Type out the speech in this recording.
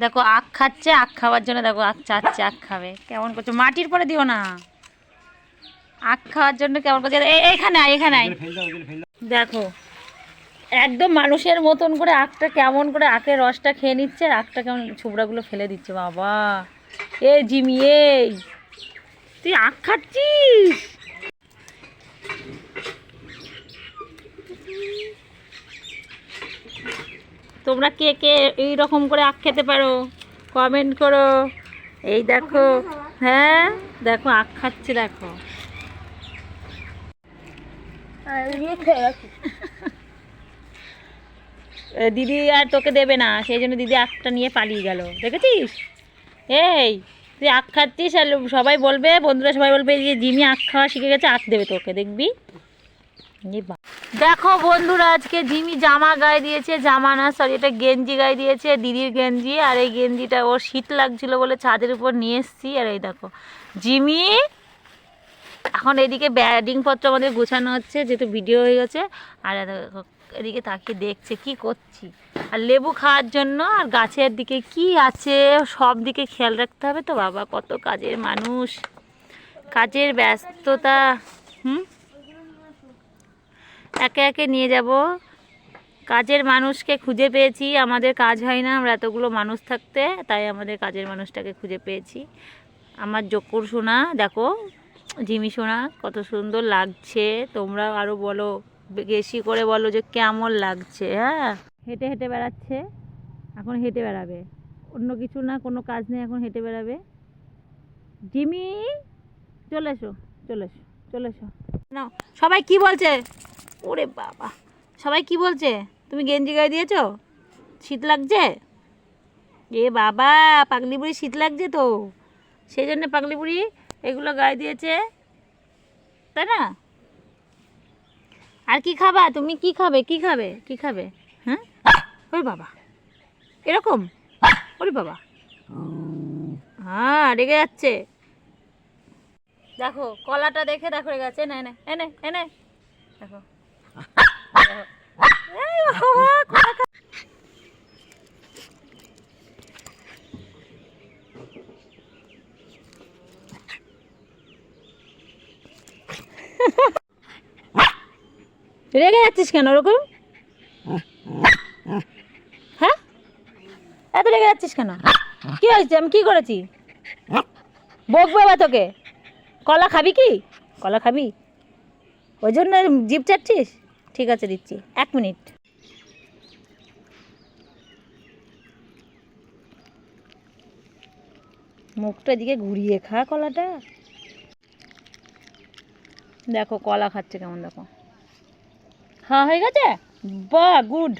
দেখো আখ খাচ্ছে, আখ খাওয়ার জন্য দেখো আখ চাচ্ছে, আখ খাবে। কেমন করছো, মাটির পরে দিও না, আখ খাওয়ার জন্য কেমন করছে। এখানে আয়, এখানে আয়। দেখো একদম মানুষের মতন করে আখটা কেমন করে আখের রসটা খেয়ে নিচ্ছে, আর আখটা কেমন ছুবড়াগুলো ফেলে দিচ্ছে। বাবা এ জিমি, এই তুই আখ খাচ্ছিস? তোমরা কে কে এই রকম করে আখ খেতে পারো কমেন্ট করো। এই দেখো, হ্যাঁ দেখো আখ খাচ্ছে, দেখো দিদি আর তোকে দেবে না, সেই জন্য দিদি আখটা নিয়ে পালিয়ে গেল, দেখেছিস? এই তুই আখ খাচ্ছিস আর সবাই বলবে, বন্ধুরা সবাই বলবে যে জিমি আখ খাওয়া শিখে গেছে, আখ দেবে তোকে, দেখবি। দেখো বন্ধুরা, আজকে জিমি জামা গায়ে দিয়েছে, জামা না সরি এটা গেঞ্জি গায়ে দিয়েছে, দিদির গেঞ্জি। আর এই গেঞ্জিটা ওর শীত লাগছিল বলে ছাদের উপর নিয়ে এসেছি। আর এই দেখো জিমি এখন এদিকে ব্যাডিংপত্র আমাদের গোছানো হচ্ছে, যেহেতু ভিডিও হয়ে গেছে। আর এদিকে তাকিয়ে দেখছে কি করছি। আর লেবু খাওয়ার জন্য, আর গাছের দিকে কি আছে সব দিকে খেয়াল রাখতে হবে তো। বাবা কত কাজের মানুষ, কাজের ব্যস্ততা। একে একে নিয়ে যাব। কাজের মানুষকে খুঁজে পেয়েছি, আমাদের কাজ হয় না আমরা এতগুলো মানুষ থাকতে, তাই আমাদের কাজের মানুষটাকে খুঁজে পেয়েছি। আমার জকুর সোনা, দেখো জিমি সোনা কত সুন্দর লাগছে। তোমরা আরও বলো, বেশি করে বলো যে কেমন লাগছে। হ্যাঁ হেঁটে হেঁটে বেড়াচ্ছে, এখন হেঁটে বেড়াবে, অন্য কিছু না, কোনো কাজ নেই, এখন হেঁটে বেড়াবে। জিমি চলে এসো, চলে এসো, চলে এসো। না সবাই কি বলছে? ওরে বাবা, সবাই কি বলছে? তুমি গেঞ্জি গায়ে দিয়েছো, শীত লাগছে? এ বাবা, পাগলি বুড়ি শীত লাগছে তো, সেই জন্য পাগলি বুড়ি এগুলো গায়ে দিয়েছে, তাই না? আর কি খাবা তুমি? কি খাবে, কি খাবে, কি খাবে? হ্যাঁ ওরে বাবা, এরকম, ওরে বাবা, হ্যাঁ রেগে যাচ্ছে। দেখো কলাটা দেখে দেখো রেগে যাচ্ছে। এনে এনে এনে দেখো, রেগে যাচ্ছিস কেন ওরকম? হ্যাঁ এত রেগে যাচ্ছিস কেন? কি হয়েছে, আমি কি করেছি? বকবো এবার তোকে। কলা খাবি কি? কলা খাবি, ওই জন্য জিভ চাটছিস? ঠিক আছে দিচ্ছি, 1 মিনিট। মুখটা দিকে ঘুরিয়ে খা কলাটা। দেখো কলা খাচ্ছে কেমন, দেখো। হ্যাঁ হয়ে গেছে, বাহ গুড।